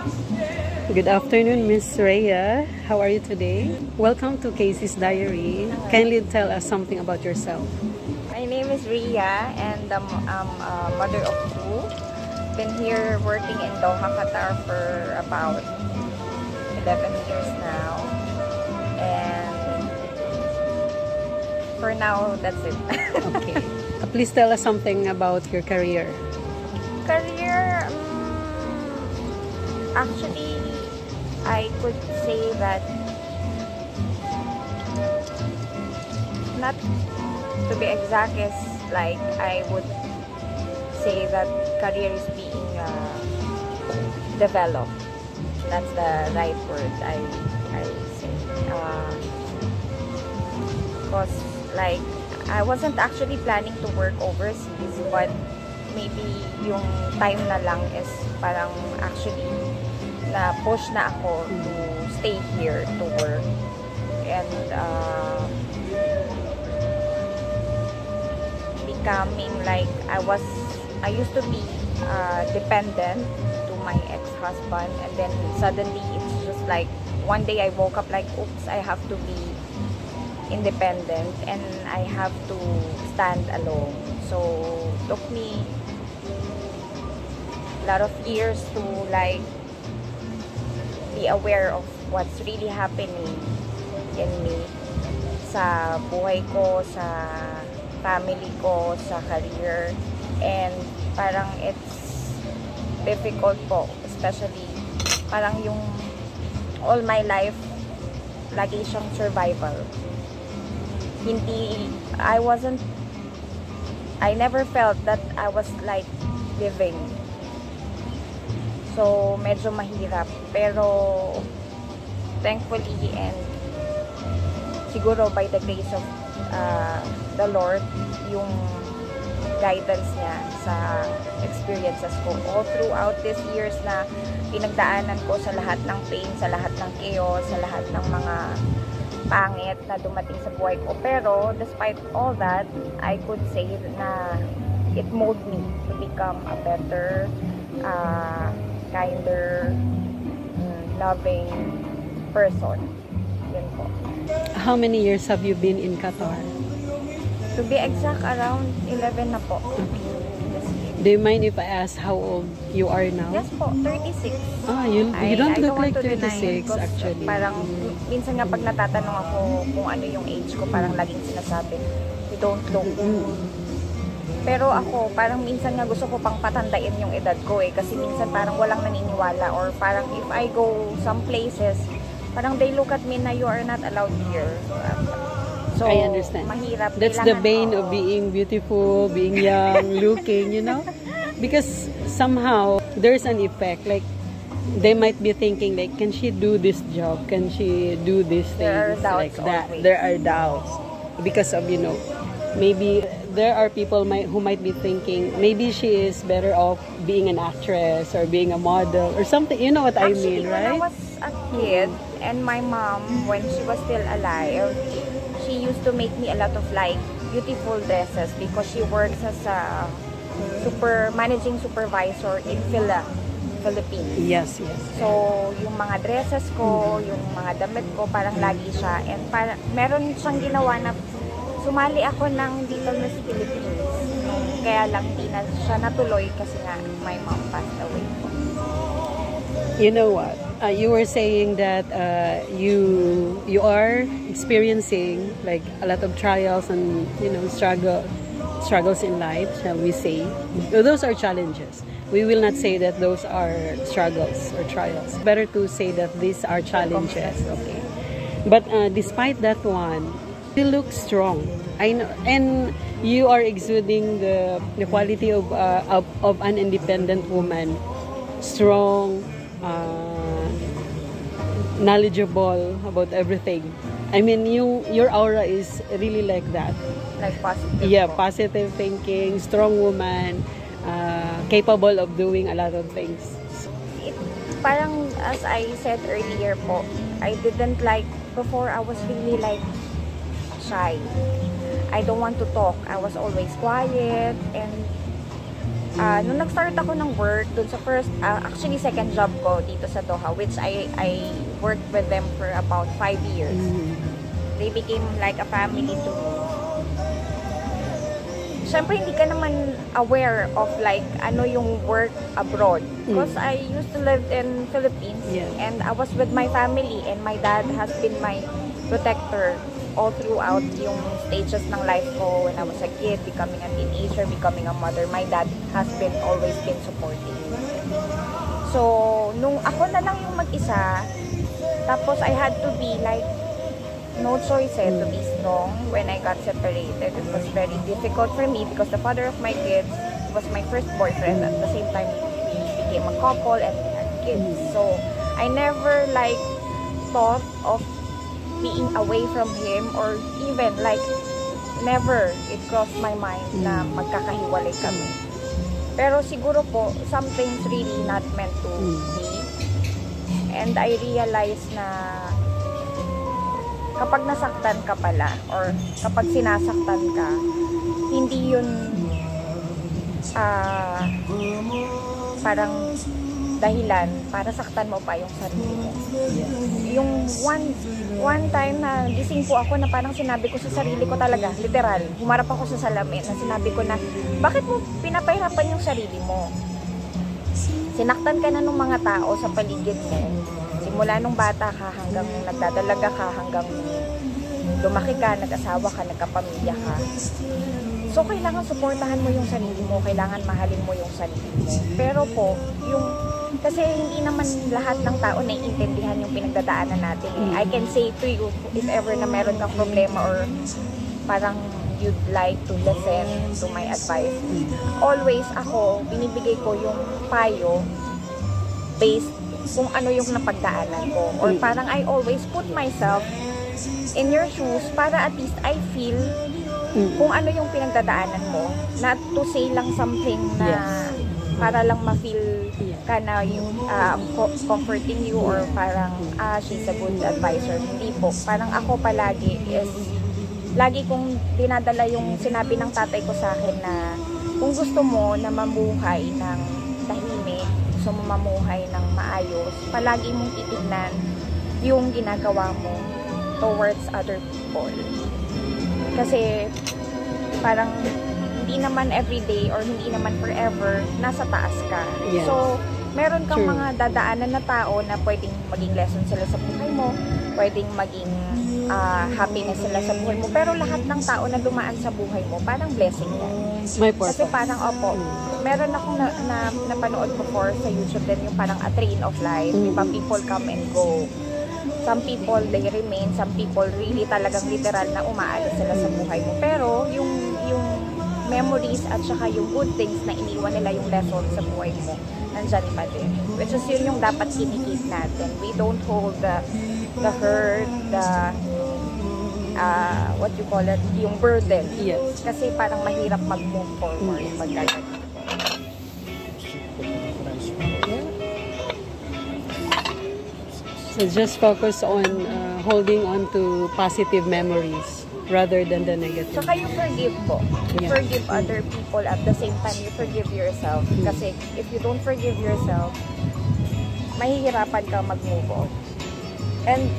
Good afternoon, Miss Rhea. How are you today? Welcome to Casey's Diary. Kindly tell us something about yourself. My name is Rhea and I'm a mother of two. Been here working in Doha, Qatar for about 11 years now. And for now, that's it. Okay. Please tell us something about your career. Career, actually, I could say that not to be exact is like I would say that career is being developed. That's the right word I would say. Because like I wasn't actually planning to work overseas, but maybe yung time na lang is parang actually na push na ako to stay here to work. And becoming like I used to be dependent to my ex-husband, and then suddenly it's just like one day I woke up like, oops, I have to be independent and I have to stand alone. So took me a lot of years to like be aware of what's really happening in me, sa buhay ko, sa family ko, sa career. And parang it's difficult po, especially parang yung all my life lagi siyang survival. I never felt that I was like living. So medyo mahirap, pero thankfully and siguro by the grace of the Lord, yung guidance niya sa experiences ko all throughout these years na pinagdaanan ko, sa lahat ng pain, sa lahat ng chaos, sa lahat ng mga pangit na dumating sa buhay ko. Pero despite all that, I could say na it molded me to become a better, kinder, loving person. Yun po. How many years have you been in Qatar? To be exact, around 11 na po. Okay. Do you mind if I ask how old you are now? Yes po, 36. Ah, you don't look like 36 because actually. Parang minsan nga pag natatanong ako kung ano yung age ko, parang laging sinasabi, you don't look. Pero ako, parang minsan nga gusto ko pang patandain yung edad ko kasi minsan parang walang naniniwala, or parang if I go some places, parang they look at me na you are not allowed here. So, I understand. Mahirap. That's the bane of being beautiful, being young, looking, you know? Because somehow, there's an effect. Like, they might be thinking, like, can she do this job? Can she do these things? There are doubts like that. always. There are doubts. Because of, you know, maybe there are people who might be thinking, maybe she is better off being an actress or being a model or something. You know what I mean, right? When I was a kid, and my mom, when she was still alive, she used to make me a lot of like beautiful dresses because she works as a managing supervisor in Philippines. Yes, yes. So, yung mga dresses ko, yung mga damit ko, parang lagi siya. And parang meron siyang ginawa na sumali ako ng Little Miss Philippines. Kaya lang di na siya natuloy kasi nga my mom passed away. You know what? You were saying that you are experiencing like a lot of trials and, you know, struggles in life, shall we say? Those are challenges. We will not say that those are struggles or trials. Better to say that these are challenges. Okay. But despite that one, you look strong. I know, and you are exuding the quality of an independent woman, strong. Knowledgeable about everything. I mean, your aura is really like that. Like positive. Yeah, positive thinking, strong woman, capable of doing a lot of things. Parang as I said earlier po, I didn't like, before I was really like shy. I don't want to talk. I was always quiet, and Nung nag-start ako ng work, dun sa first, actually second job ko dito sa Doha, which I worked with them for about 5 years. They became like a family to me. Siyempre, hindi ka naman aware of like, ano yung work abroad. Because I used to live in Philippines, and I was with my family, and my dad has been my protector all throughout yung stages ng life ko when I was a kid, becoming a teenager, becoming a mother. My dad has always been supporting. So, nung ako na lang yung mag-isa, tapos I had to be like, no choice to be strong when I got separated. It was very difficult for me because the father of my kids was my first boyfriend. At the same time, we became a couple and we had kids. So, I never like thought of being away from him, or even like never it crossed my mind na magkakahiwalay kami. Pero siguro po, something's really not meant to be. And I realized na kapag nasaktan ka pala, or kapag sinasaktan ka, hindi yun parang dahilan para saktan mo pa yung sarili mo. Yung one time na gising po ako na parang sinabi ko sa sarili ko talaga, literal, humarap ako sa salamin na sinabi ko na, bakit mo pinapahirapan yung sarili mo? Sinaktan ka na ng mga tao sa paligid mo. Simula nung bata ka hanggang nagdadalaga ka, hanggang lumaki ka, nag-asawa ka, nagkapamilya ka. So, kailangan suportahan mo yung sarili mo, kailangan mahalin mo yung sarili mo. Pero po, kasi hindi naman lahat ng tao naiintindihan yung pinagdadaanan natin. I can say to you, if ever na meron kang problema or parang you'd like to listen to my advice, always ako, binibigay ko yung payo based kung ano yung napagdaanan ko. Or parang I always put myself in your shoes para at least I feel kung ano yung pinagdadaanan mo. Not to say lang something na para lang ma-feel ka na yung comforting you, or parang she's a good advisor. Hindi po. Parang ako palagi is lagi kong dinadala yung sinabi ng tatay ko sa akin na kung gusto mo na mamuhay ng tahimik, gusto mo mamuhay ng maayos, palagi mong titignan yung ginagawa mo towards other people. Kasi parang hindi naman everyday or hindi naman forever nasa taas ka. So, meron kang mga dadaanan na tao na pwedeng maging lesson sila sa buhay mo, pwedeng maging happiness sila sa buhay mo, pero lahat ng tao na dumaan sa buhay mo, parang blessing mo. Kasi parang, meron akong napanood before sa YouTube din, yung parang a train of life, diba, people come and go. Some people, they remain, some people really talagang literal na umaalis sila sa buhay mo. Pero, yung memories at saka yung good things na iniwan nila, yung lesson sa buhay mo, nandyan pa din. Which is yun yung dapat kinikip natin. We don't hold the hurt, what you call it, yung burden. Yes. Kasi parang mahirap mag-move forward pag ganyan. So just focus on holding on to positive memories rather than the negative. Saka you forgive po. You forgive other people at the same time you forgive yourself. Kasi if you don't forgive yourself, mahihirapan ka mag-move on. And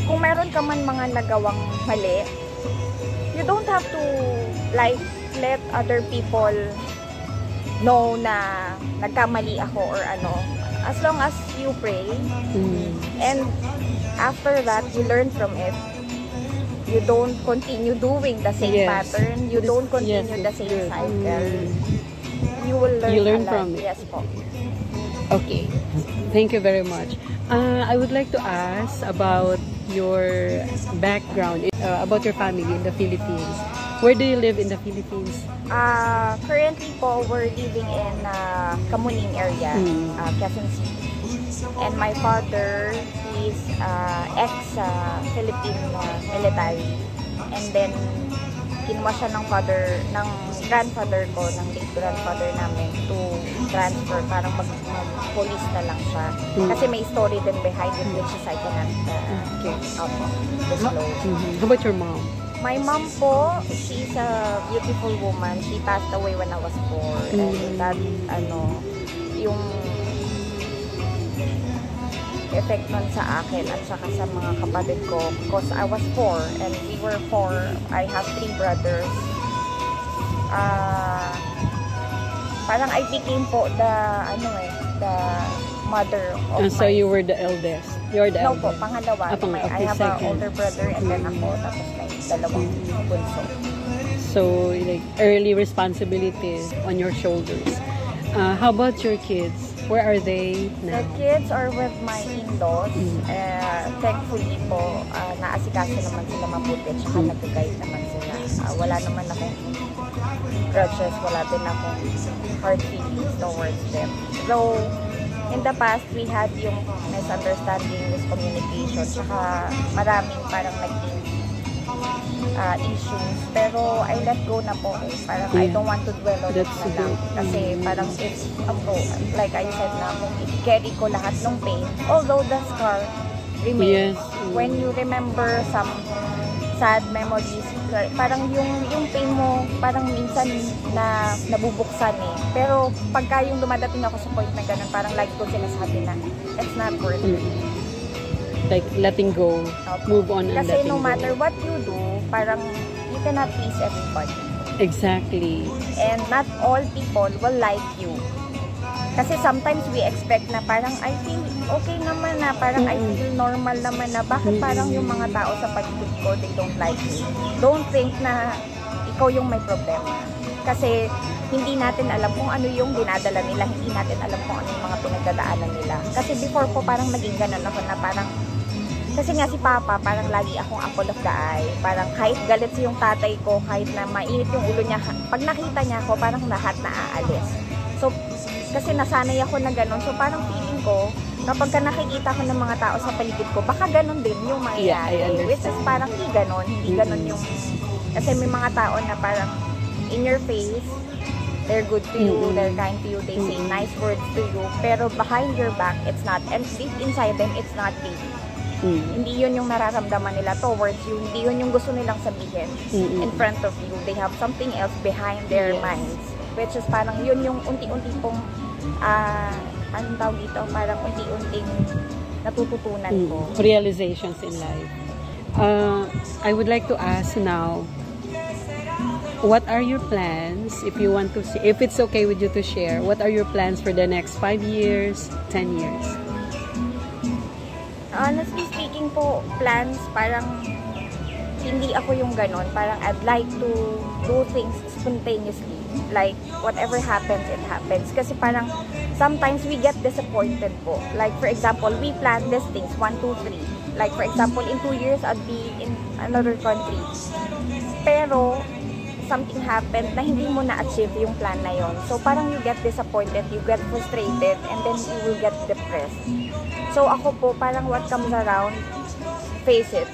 kung meron ka man mga nagawang mali, you don't have to like let other people know na nagkamali ako or ano. As long as you pray, and after that, you learn from it. You don't continue doing the same pattern. You don't continue the same cycle. You will learn from it. Yes po. Okay. Thank you very much. I would like to ask about your background, about your family in the Philippines. Where do you live in the Philippines? Currently po, we're living in Kamuning area, Quezon City. And my father is ex-Philippine military. And then, kinuha siya ng grandfather ko, ng late grandfather namin to transfer, parang mag-police na lang siya. Kasi may story din behind it, which is I cannot disclose. How about your mom? My mom po, she's a beautiful woman. She passed away when I was 4. And that, yung effect nun sa akin at saka sa mga kapatid ko. Because I was 4 and we were 4. I have 3 brothers. Parang I became po the mother of So you were the eldest? You're the No eldest? po, pangalawa. Okay, I have an second. older brother and then ako, tapos may dalawang bunso. So, like, early responsibilities on your shoulders. How about your kids? Where are they now? The kids are with my in-laws. Thankfully po, naasikaso naman sila mabuti, tsaka nag-guide naman sila. Wala naman akong grudges, wala din akong hard feelings towards them. So, in the past, we had yung misunderstanding, miscommunication, tsaka maraming parang naging issues. Pero I let go na po eh. Parang I don't want to dwell on it na lang. Kasi parang it's like I said na, kung i-carry ko lahat ng pain, although the scar remains. When you remember some sad memories, parang yung pain mo, parang minsan na nabubuksan eh. Pero pagka yung dumadating ako sa point na ganun, parang like ko sinasabi na, it's not worth it. Like letting go, move on and Kasi letting no go. matter what you do, parang you cannot please everybody. Exactly. And not all people will like you. Kasi sometimes we expect na parang I feel okay naman na, parang I feel normal naman na, bakit parang yung mga tao sa paligid ko, they don't like me. Don't think na ikaw yung may problema. Kasi hindi natin alam kung ano yung dinadala nila, hindi natin alam kung ano yung mga pinagdadaanan nila. Kasi before po parang naging ganun ako na parang, kasi nga si Papa, parang lagi akong apple of the eye. Parang kahit galit yung tatay ko, kahit na mainit yung ulo niya, pag nakita niya ako, parang lahat na aalis. So, kasi nasanay ako na ganun. So, parang feeling ko, kapag ka nakikita ko ng mga tao sa paligid ko, baka ganun din yung mangyayari. Yeah, which is parang hindi ganun yung, kasi may mga tao na parang in your face, they're good to you, they're kind to you, they say nice words to you, pero behind your back, it's not. And deep inside them, it's not really. Hindi yun yung nararamdaman nila towards you, hindi yun yung gusto nilang sabihin in front of you. They have something else behind their minds, which is parang yun yung unti-unti pong anong tawag dito, parang unti-unting natututunan ko. Realizations in life. I would like to ask now, what are your plans, if you want to see, if it's okay with you to share, what are your plans for the next 5 years, 10 years? Honestly speaking po, plans, parang hindi ako yung ganon. Parang I'd like to do things spontaneously. Like, whatever happens, it happens. Kasi parang, sometimes we get disappointed po. Like, for example, we plan these things, 1, 2, 3. Like, for example, in 2 years, I'd be in another country. Pero, something happened na hindi mo na-achieve yung plan na yon. So, parang you get disappointed, you get frustrated, and then you will get depressed. So, ako po, parang what comes around, face it.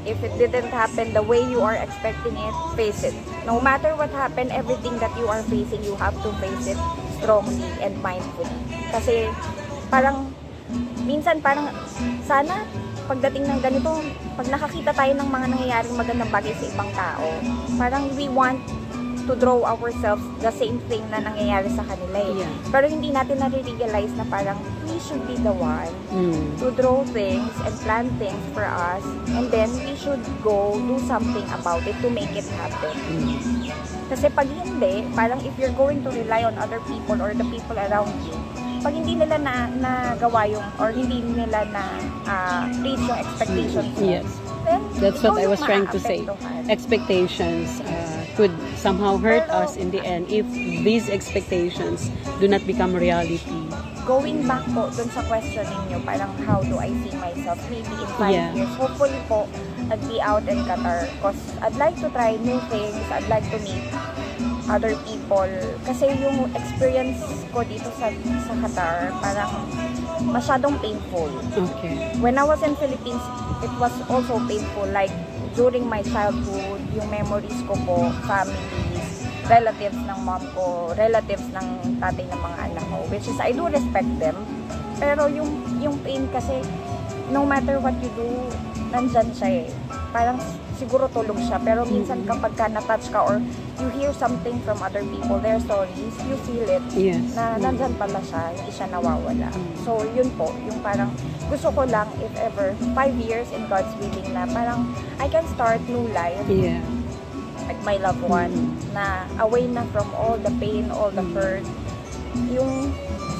If it didn't happen the way you are expecting it, face it. No matter what happened, everything that you are facing, you have to face it strongly and mindfully. Kasi, parang, minsan parang, sana, pagdating ng ganito, pag nakakita tayo ng mga nangyayaring magandang bagay sa ibang tao, parang we want to draw ourselves the same thing na nangyayari sa kanila eh. Yeah. Pero hindi natin nare-realize na parang we should be the one to draw things and plan things for us, and then we should go do something about it to make it happen. Kasi pag hindi, parang if you're going to rely on other people or the people around you, pag hindi nila nagawa yung, or hindi nila na reach yung expectations mo, Yes. then That's what I was yung trying to say. maaapektuhan. Expectations could somehow hurt us in the end if these expectations do not become reality. Going back po dun sa question ninyo, parang how do I see myself maybe in 5 Yeah. years. Hopefully po, I'd be out in Qatar because I'd like to try new things. I'd like to meet other people. Kasi yung experience ko dito sa Qatar, parang masyadong painful. Okay. When I was in Philippines, it was also painful. Like, during my childhood, yung memories ko po, families, relatives ng mom ko, relatives ng tatay ng mga anak ko, which is, I do respect them. Pero yung pain kasi, no matter what you do, nandyan siya eh. parang siguro tulog siya. Pero minsan kapag ka na-touch ka or you hear something from other people, their stories, you feel it. Yes. Na nandyan pala siya, hindi siya nawawala. So, yun po, yung parang gusto ko lang, if ever, 5 years in God's willing na parang I can start new life. Yeah. Like my loved one, na away na from all the pain, all the hurt. Yung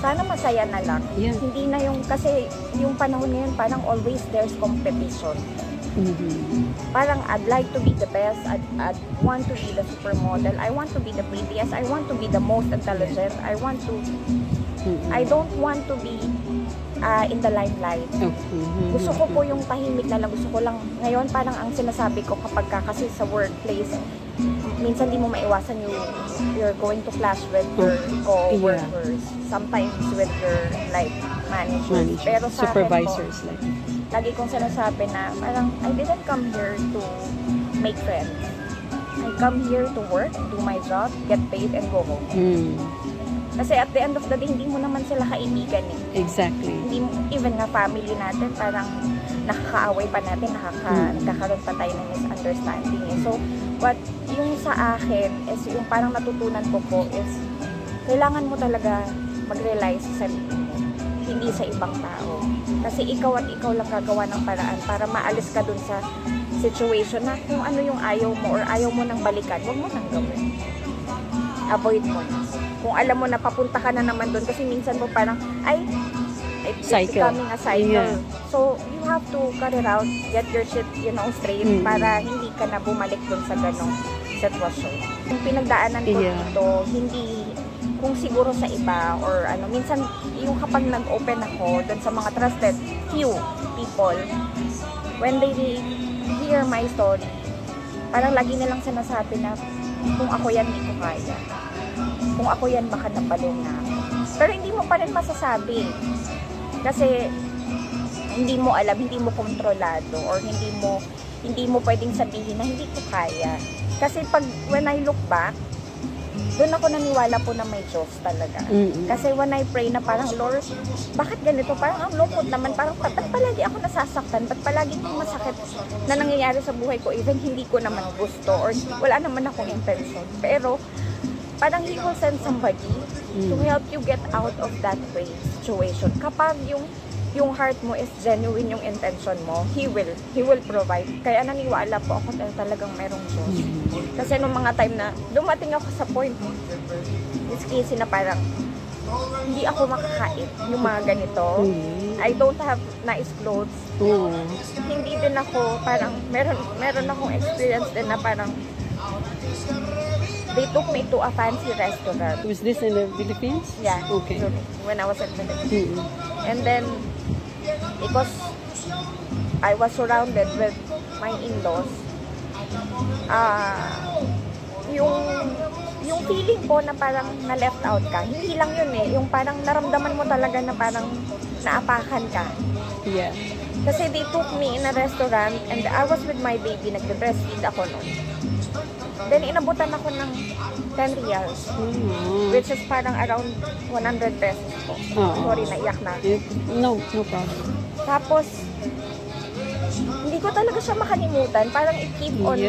sana masaya na lang. Yeah. Hindi na yung, kasi yung panahon ngayon, parang always there's competition. Parang I'd like to be the best, I'd want to be the supermodel, I want to be the prettiest, I want to be the most intelligent, I don't want to be in the limelight. Gusto ko po yung tahimik na lang, gusto ko lang, ngayon parang ang sinasabi ko kapag kasi sa workplace, minsan di mo maiwasan you're going to clash with your co-workers, sometimes with your like managers, pero sa supervisors akin po, like lagi kong sinasabi na parang I didn't come here to make friends. I come here to work, do my job, get paid, and go home. Kasi at the end of the day, hindi mo naman sila kaibigan eh. Exactly. Hindi, even nga family natin, parang nakakaaway pa natin, nagkakaroon pa tayo ng misunderstanding eh. So, what yung sa akin is yung parang natutunan ko po is kailangan mo talaga mag-rely sa sarili mo, hindi sa ibang tao. Kasi ikaw at ikaw lang gagawa ng paraan para maalis ka dun sa situation na kung ano yung ayaw mo or ayaw mo nang balikan, huwag mo nang gawin. Avoid mo na. Kung alam mo na papunta ka na naman dun, kasi minsan mo parang, it's becoming a cycle. Yeah. So, you have to cut it out, get your shit, straight, para hindi ka na bumalik dun sa ganong sitwasyon. Yung pinagdaanan ko dito, hindi kung siguro sa iba or minsan yung kapag nag-open ako dun sa mga trusted few people, when they hear my story, parang lagi nilang sinasabi na kung ako yan, hindi ko kaya. Kung ako yan, baka napalong na ako. Pero hindi mo pa rin masasabi. Kasi hindi mo alam, hindi mo kontrolado, or hindi mo pwedeng sabihin na hindi ko kaya. Kasi when I look back, doon ako naniwala po na may Diyos talaga. Kasi when I pray na parang, Lord, bakit ganito? Parang ang lungkot naman. Parang, ba't palagi ako nasasaktan? Ba't palagi itong masakit na nangyayari sa buhay ko? Even hindi ko naman gusto or wala naman akong intention. Pero, parang He will send somebody to help you get out of that situation. Kapag yung heart mo is genuine, yung intention mo, He will provide. Kaya naniwala po ako na talagang merong Diyos. Kasi nung mga time na dumating ako sa point, this case na parang hindi ako makakain yung mga ganito. I don't have nice clothes. Hindi din ako, parang meron akong experience din na parang they took me to a fancy restaurant. Was this in the Philippines? Yeah. Okay. When I was in the Philippines. And then, because I was surrounded with my in-laws, yung feeling ko na parang na-left out ka, hindi lang yun eh. Yung parang naramdaman mo talaga na parang naapakan ka. Yeah. Kasi they took me in a restaurant and I was with my baby, nagbe-breastfeed ako noon. Then, inabutan ako ng 10 reals, which is parang around 100 pesos po. Sorry, naiyak na. No problem. Tapos, hindi ko talaga siya makalimutan. Parang it keep on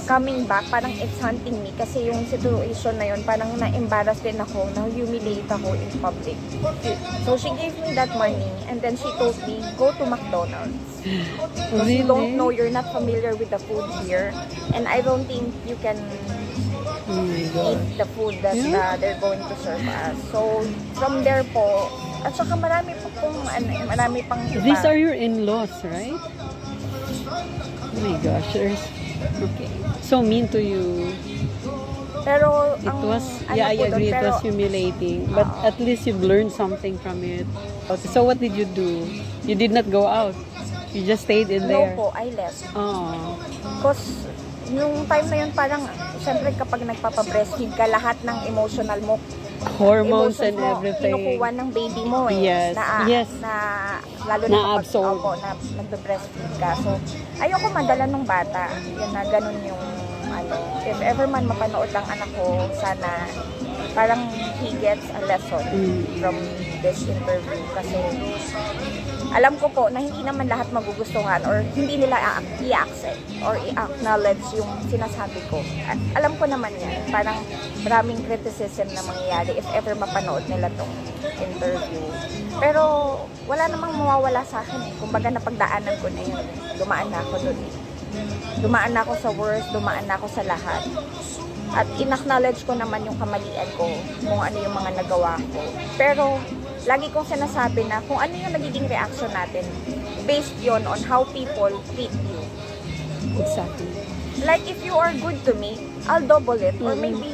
coming back. Parang it's hunting me. Kasi yung situation na yun, parang na-embarrass din ako, na-humiliate ako in public. So, she gave me that money and then she told me, go to McDonald's. Because you don't know, you're not familiar with the food here. And I don't think you can eat the food that they're going to serve us. So, from there po, at saka marami pang iba. These are your in-laws, right? Oh my gosh, okay. So mean to you. Pero it was, I agree, it was humiliating. But at least you've learned something from it. So what did you do? You did not go out? You just stayed in there? No po, I left. Oh. Because yung time na yun parang, syempre kapag nagpapa-breastfeed ka, lahat ng emotional mo, hormones and everything, kinukuha ng baby mo eh. Yes. Lalo na kapag nagbe-breastfeed ka. So, ayoko madala ng bata. Yun na, ganun yung if ever man mapanood lang anak ko, sana parang he gets a lesson from this interview. Kasi alam ko po na hindi naman lahat magugustuhan or hindi nila i-accept or i-acknowledge yung sinasabi ko. Alam ko naman yan. Parang maraming criticism na mangyayari if ever mapanood nila tong interview. Pero wala namang mawawala sa akin eh. Kumbaga napagdaanan ko na yun. Dumaan na ako doon eh. Dumaan na ako sa worst, dumaan na ako sa lahat. At in-acknowledge ko naman yung kamalian ko, kung ano yung mga nagawa ko. Pero lagi kong sinasabi na kung ano yung nagiging reaction natin, based yon on how people treat you. Exactly. Like if you are good to me, I'll double it. Or maybe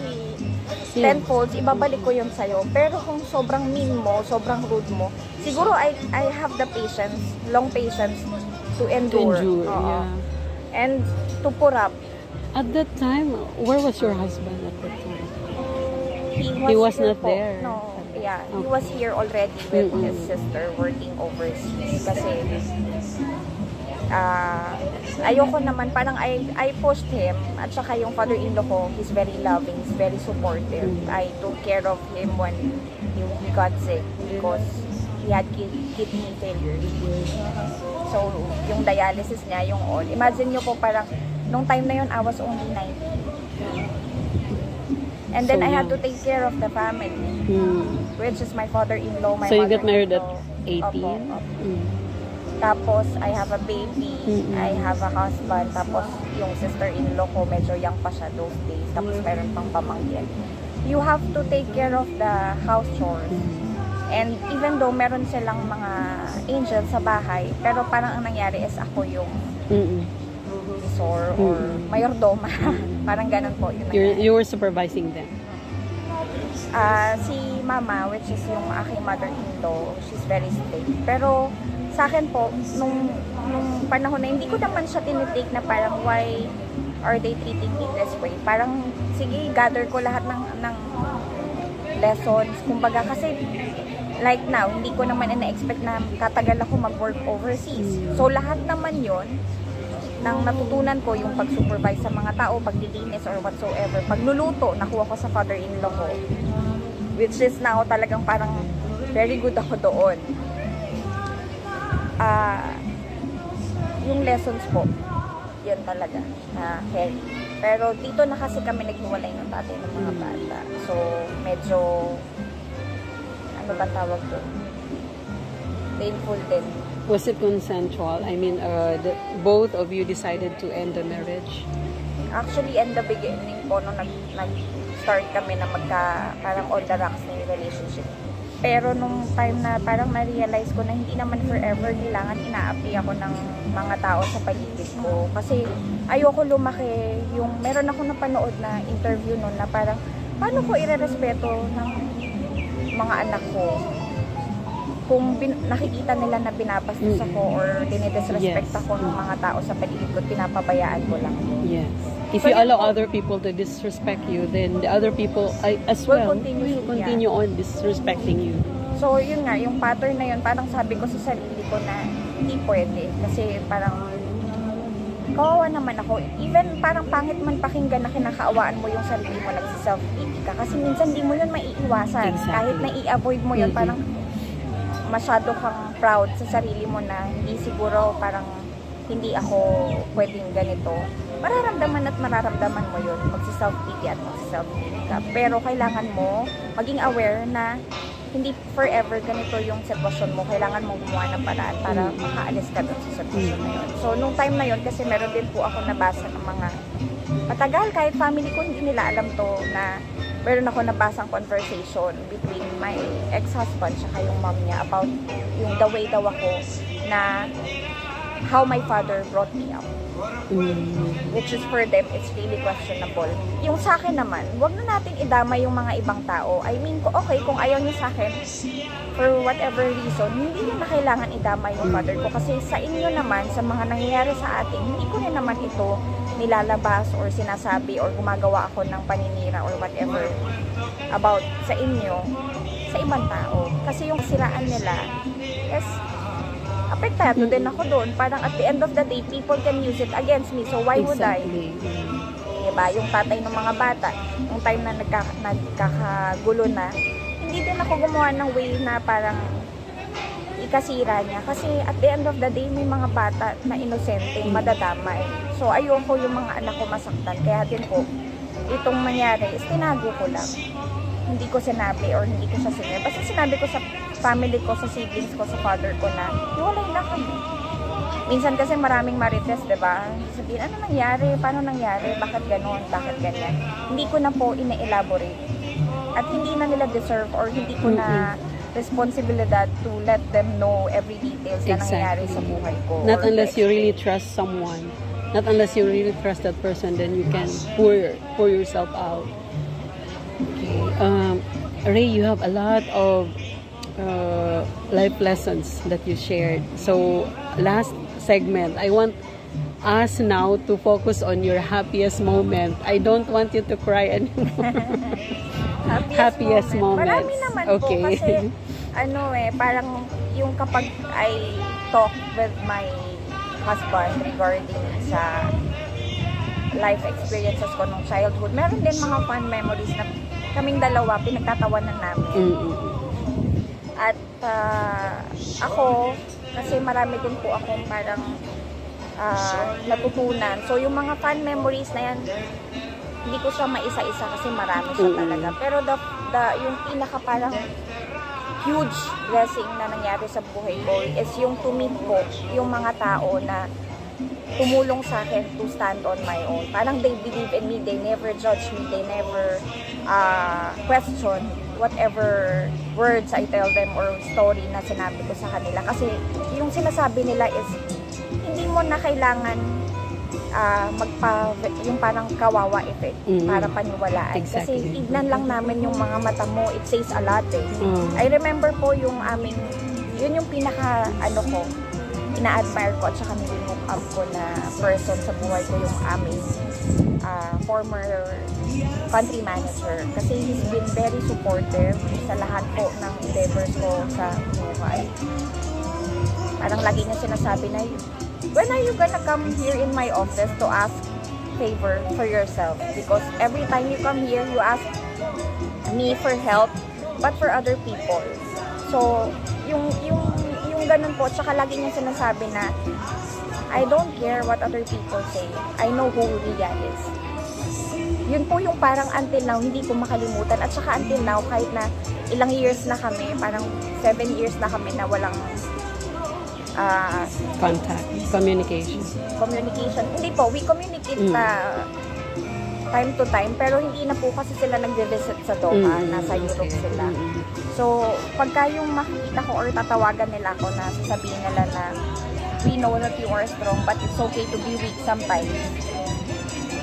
tenfolds, ibabalik ko yun sa'yo. Pero kung sobrang mean mo, sobrang rude mo, siguro I have the patience, long patience to endure. Yeah. And to put up. At that time, where was your husband at that time? He was not po. there. No, yeah. He Okay. was here already with his sister working overseas. Kasi, ayoko naman, parang I pushed him. At saka yung father-in-law ko, he's very loving, he's very supportive. I took care of him when he got sick because he had kidney failure. So, yung dialysis niya, yung all. Imagine nyo po parang, nung time na yun, I was only 19. And then So I had young. to take care of the family, which is my father-in-law, my So you got married at mother-in-law. 18? Opo. Tapos, I have a baby, I have a husband, tapos yung sister-in-law ko, medyo young pa siya those days, tapos meron pang pamangkin. You have to take care of the house chores. And even though meron silang mga angels sa bahay, pero parang ang nangyari is ako yung or mayordoma. Parang ganun po yun. You were supervising them? Si mama, which is yung aking mother-in-law, she's very strict. Pero sa akin po, nung panahon na, hindi ko naman siya tinitake na parang why are they treating me this way. Parang, sige, gather ko lahat ng lessons. Kumbaga, kasi like now, hindi ko naman ina-expect na katagal ako mag-work overseas. So, lahat naman yon nang natutunan ko yung pag-supervise sa mga tao, paglilinis or whatsoever. Pagluluto, nakuha ko sa father-in-law ko. Which is now talagang parang very good ako doon. Yung lessons po, yun talaga na heavy. Pero dito na kasi kami naghiwalay ng tatay ng mga bata. So, medyo, ano ba tawag doon? Painful din. Was it consensual? I mean, both of you decided to end the marriage? Actually, in the beginning po, nung nag-start kami na parang on the rocks na yung relationship. Pero nung time na parang na-realize ko na hindi naman forever kailangan inaapi ako ng mga tao sa paligid ko. Kasi ayoko lumaki yung, meron ako napanood na interview nun na parang, paano ko irerespeto ng mga anak ko? Kung nakikita nila na binabastos ako or dinidisrespect ako ng mga tao sa paligid ko, pinapabayaan ko lang. Yes. If So, you yun allow po. other people to disrespect you, then the other people as Will well continue, on disrespecting you. So, yun nga, yung pattern na yun, parang sabi ko sa sarili ko na hindi pwede. Kasi parang, kawawa naman ako. Even parang pangit man pakinggan na kinakaawaan mo yung sarili mo, nagsiself-pity ka. Kasi minsan di mo yun maiiwasan. Exactly. Kahit na i-avoid mo yun, parang masyado kang proud sa sarili mo na hindi siguro parang hindi ako pwedeng ganito. Mararamdaman at mararamdaman mo yun. Magsi-self-pity at magsi-self-pity ka. Pero kailangan mo maging aware na hindi forever ganito yung sitwasyon mo. Kailangan mo gumawa ng paraan para makaalis ka dun sa sitwasyon na yun. So, nung time na yun, kasi meron din po ako nabasa ng mga matagal, kahit family ko, hindi nila alam to na meron ako nabasang conversation between my ex-husband saka yung mom niya about yung the way daw ako na how my father brought me up. Which is for them, it's really questionable. Yung sa akin naman, wag na natin idama yung mga ibang tao. I mean, okay, kung ayaw niya sa akin, for whatever reason, hindi niyo na kailangan idama yung father ko. Kasi sa inyo naman, sa mga nangyayari sa atin, hindi ko rin naman ito nilalabas or sinasabi or gumagawa ako ng paninira or whatever about sa inyo, sa ibang tao. Kasi yung siraan nila is apektado din ako doon. Parang at the end of the day, people can use it against me. So why would I? Diba? Yung tatay ng mga bata, yung time na nagkakagulo na, hindi din ako gumawa ng way na parang ikasira niya. Kasi at the end of the day, may mga bata na inosenteng madadamay. So, ayoko yung mga anak ko masaktan. Kaya din po, itong mangyari is tinago ko lang. Hindi ko sinabi or hindi ko siya sinabi. Basta sinabi ko sa family ko, sa siblings ko, sa father ko na hiwalay na kami. Minsan kasi maraming marites, diba? Sabihin, ano nangyari? Paano nangyari? Bakit ganon? Bakit ganyan? Hindi ko na po ina-elaborate. At hindi na nila deserve or hindi ko na responsibilidad to let them know every details na nangyayari sa buhay ko. Not unless you really trust someone. Not unless you really trust that person, then you can pour yourself out. Okay. Ray, you have a lot of life lessons that you shared. So, last segment, I want us now to focus on your happiest moment. I don't want you to cry anymore. Happiest moment. Marami naman okay. po kasi parang yung kapag I talk with my husband regarding sa life experiences ko nung childhood, meron din mga fun memories na kaming dalawa pinagtatawanan namin. At ako, kasi marami din po akong parang natutunan. So, yung mga fun memories na yan, hindi ko siya maisa-isa kasi marami siya talaga. Pero yung pinaka parang huge blessing na nangyari sa buhay ko is yung to meet po yung mga tao na tumulong sa akin to stand on my own. Parang they believe in me, they never judge me, they never question whatever words I tell them or story na sinabi ko sa kanila. Kasi yung sinasabi nila is, hindi mo na kailangan yung parang kawawa effect para paniwalaan. Exactly. Kasi tignan lang namin yung mga mata mo, it says a lot eh. I remember po yung aming, yun yung pinaka, ko, ina-admire ko at saka nililook up ko na person sa buhay ko, yung aming former country manager. Kasi he's been very supportive sa lahat po ng endeavors ko sa buhay. Parang lagi niya sinasabi na, when are you gonna come here in my office to ask favor for yourself? Because every time you come here, you ask me for help, but for other people. So, yung ganun po, tsaka lagi niya sinasabi na, I don't care what other people say. I know who Ria is. Yun po yung parang until now, hindi ko makalimutan. At saka until now, kahit na ilang years na kami, parang 7 years na kami na walang contact, communication. Hindi po, we communicate time to time, pero hindi na po kasi sila nagre-visit sa Doha, nasa Europe sila. So, pagka yung makikita ko or tatawagan nila ako na sasabihin nila na we know that you are strong but it's okay to be weak sometimes.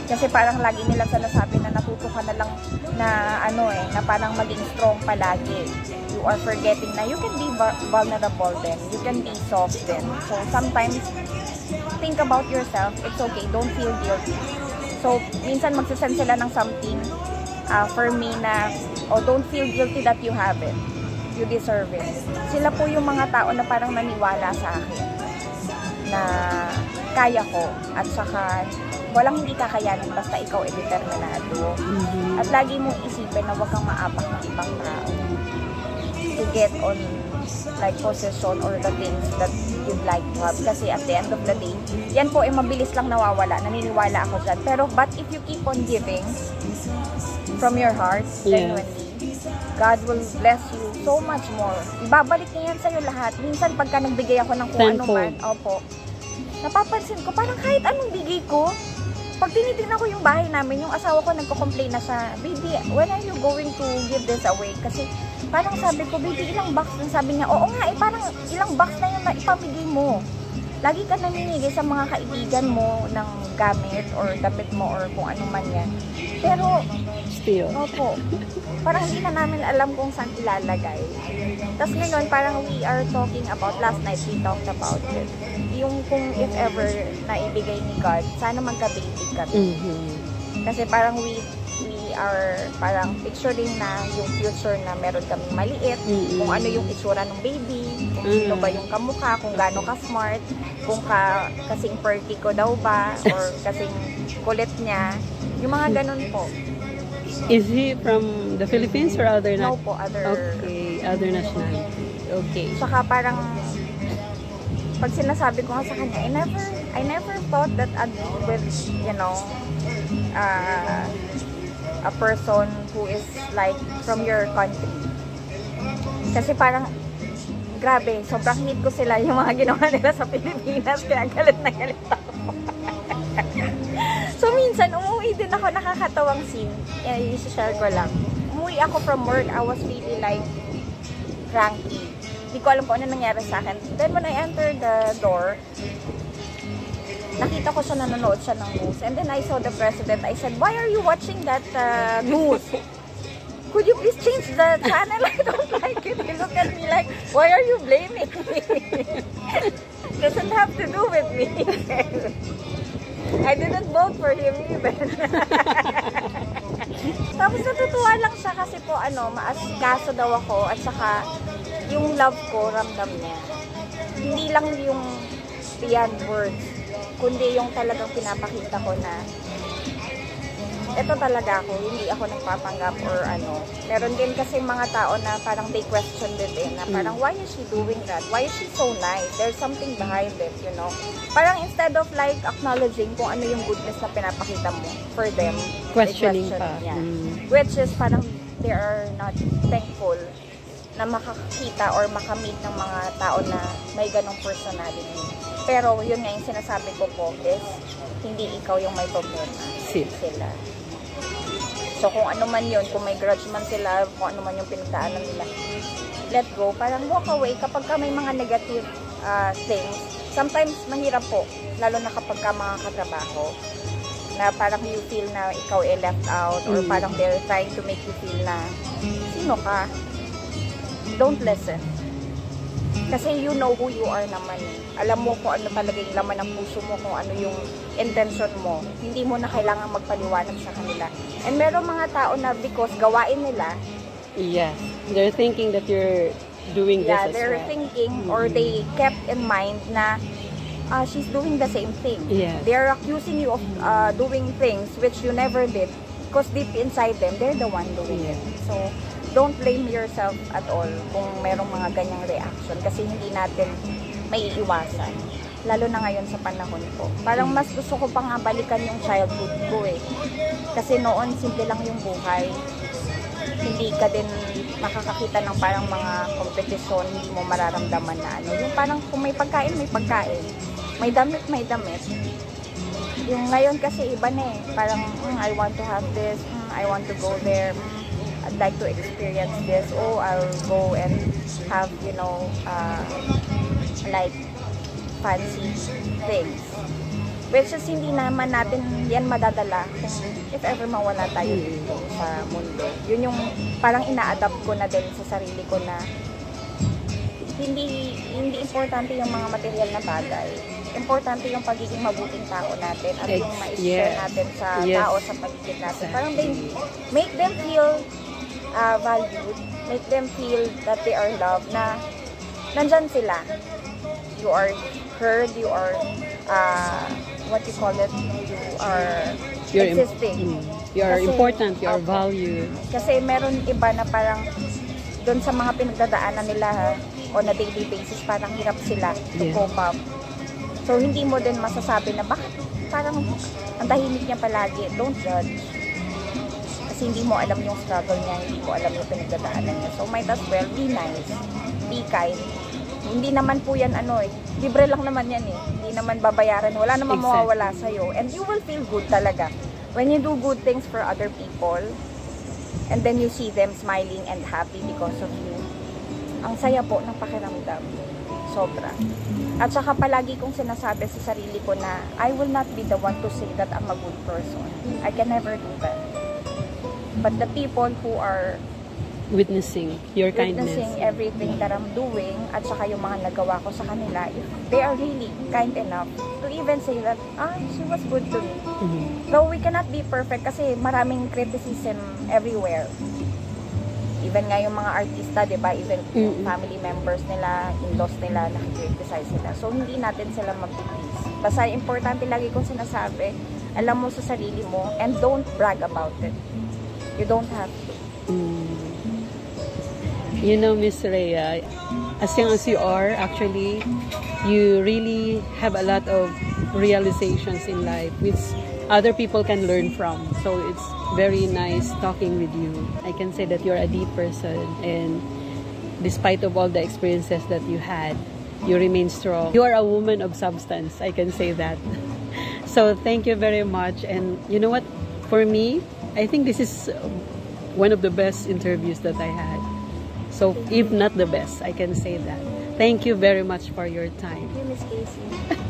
Kasi parang lagi nila sinasabi na natuto ka na lang na na parang maging strong palagi. You are forgetting na you can be vulnerable then. You can be soft then. So sometimes think about yourself. It's okay. Don't feel guilty. So minsan magsasend sila ng something for me na don't feel guilty that you have it. You deserve it. Sila po yung mga tao na parang naniwala sa akin na kaya ko at saka walang hindi kakayanin basta ikaw ay determinado. At lagi mong isipin na huwag kang maapak ng ibang tao to get on like position or the things that you'd like to have. Kasi at the end of the day, yan po ay mabilis lang nawawala. Naniniwala ako dyan. Pero but if you keep on giving from your heart, genuinely, God will bless you so much more. Ibabalik niya yan sa'yo lahat. Minsan pagka nagbigay ako ng kung ano man, napapansin ko, parang kahit anong bigay ko, pag tinitingnan ko yung bahay namin, yung asawa ko nagko-complain na siya, baby, when are you going to give this away? Kasi parang sabi ko, baby, ilang box na? Sabi niya, oo nga, parang ilang box na yung ipamigay mo. Lagi ka namimigay sa mga kaibigan mo ng gamit or damit mo or kung ano man yan. Pero, still, parang hindi na namin alam kung saan ilalagay. Tapos ngayon, parang we are talking about, last night we talked about it. Yung kung if ever na ibigay ni God, sana magka-baby kami. Kasi parang we are parang picturing na yung future na meron kaming maliit, kung ano yung itsura ng baby, kung sino ba yung kamukha, kung gaano ka-smart, kung kasing perky ko daw ba, or kasing kulit niya. Yung mga ganun po. Is he from the Philippines or other No po, other. Okay, other nationality. Okay. Saka parang, pag sinasabi ko nga sa kanya, I never thought that I'd be with, you know, a person who is like from your country. Kasi parang, grabe, sobrang hate ko sila yung mga ginawa nila sa Pilipinas, kaya galit na galit ako. So minsan, umuwi din ako, nakakatawang scene. I-share ko lang. Umuwi ako from work, I was really like cranky. Hindi ko alam kung ano nangyari sa akin. Then when I entered the door, nakita ko siya, nanonood siya ng news. And then I saw the president. I said, why are you watching that news? Could you please change the channel? I don't like it. He looked at me like, why are you blaming me? Doesn't have to do with me. I didn't vote for him even. Tapos natutuwa lang siya kasi po maasikaso daw ako at saka yung love ko ramdam niya. Hindi lang yung beyond words, kundi yung talagang pinapakita ko na ito talaga ako, hindi ako nagpapanggap or ano. Meron din kasi mga tao na parang they question din na parang why is she doing that? Why is she so nice? There's something behind it, you know. Parang instead of like acknowledging kung ano yung goodness na pinapakita mo for them, questioning they question pa. niya. Which is parang they are not thankful na makakita or makamit ng mga tao na may ganong personality. Pero yun nga yung sinasabi ko po is hindi ikaw yung may problema. Sila. So, kung ano man yun, kung may grudge man sila, kung ano man yung pinagdaanan nila, let go. Parang walk away kapag ka may mga negative things. Sometimes, mahirap po. Lalo na kapag ka mga katrabaho. Na parang you feel na ikaw left out. Or parang they're trying to make you feel na sino ka? Don't listen. Kasi you know who you are naman. Alam mo kung ano talaga yung laman ng puso mo, kung ano yung intention mo. Hindi mo na kailangan magpaliwanag sa kanila. And meron mga tao na because gawain nila, yes, they're thinking that you're doing this as they're well. thinking or they kept in mind na she's doing the same thing. Yes. They're accusing you of doing things which you never did because deep inside them, they're the one doing it. So, don't blame yourself at all kung merong mga ganyang reaction kasi hindi natin may iiwasan. Lalo na ngayon sa panahon ko. Parang mas gusto ko pa nga balikan yung childhood ko eh. Kasi noon, simple lang yung buhay. Hindi ka din makakakita ng parang mga kompetisyon, hindi mo mararamdaman na ano. Yung parang kung may pagkain, may pagkain. May damit, may damit. Yung ngayon kasi iba na eh. Parang, I want to have this, I want to go there, I'd like to experience this. Oh, I'll go and have, you know, like fancy things. Which is hindi naman natin yan madadala kung if ever mawala tayo dito sa mundo. Yun yung parang ina-adapt ko na din sa sarili ko na hindi importante yung mga material na bagay. Importante yung pagiging mabuting tao natin at yung ma-share natin sa tao sa paligid natin. Parang they make them feel valued, make them feel that they are loved, na nandyan sila. You are heard, you are, what you call it, you're existing. You are important, you are valued. Kasi meron iba na parang doon sa mga pinagdadaanan nila on a daily basis, parang hirap sila to cope up. So, hindi mo din masasabi na bakit parang ang tahimik niya palagi. Don't judge. Kasi hindi mo alam yung struggle niya, hindi mo alam yung pinagdadaanan niya. So, might as well be nice, be kind. Hindi naman po yan libre lang naman yan eh. Hindi naman babayaran, wala naman mawawala sa'yo. And you will feel good talaga. When you do good things for other people, and then you see them smiling and happy because of you, ang saya po ng pakiramdam. Sobra. At saka palagi kong sinasabi sa sarili ko na I will not be the one to say that I'm a good person. I can never do that. But the people who are witnessing your kindness, witnessing everything that I'm doing, at saka yung mga nagawa ko sa kanila, if they are really kind enough to even say that, she was good to me. Though we cannot be perfect kasi maraming criticism everywhere. Even nga yung mga artista, diba? Even yung family members nila, in-laws nila, nakikriticize sila. So, hindi natin sila mag-please. Basta importante lagi kong sinasabi, alam mo sa sarili mo, and don't brag about it. You don't have to. You know, Miss Rhea, as young as you are, actually, you really have a lot of realizations in life, which other people can learn from. So it's very nice talking with you. I can say that you're a deep person, and despite of all the experiences that you had, you remain strong. You are a woman of substance, I can say that. So thank you very much. And you know what? For me, I think this is one of the best interviews that I had. So if not the best, I can say that. Thank you very much for your time. Thank you, Miss Casey.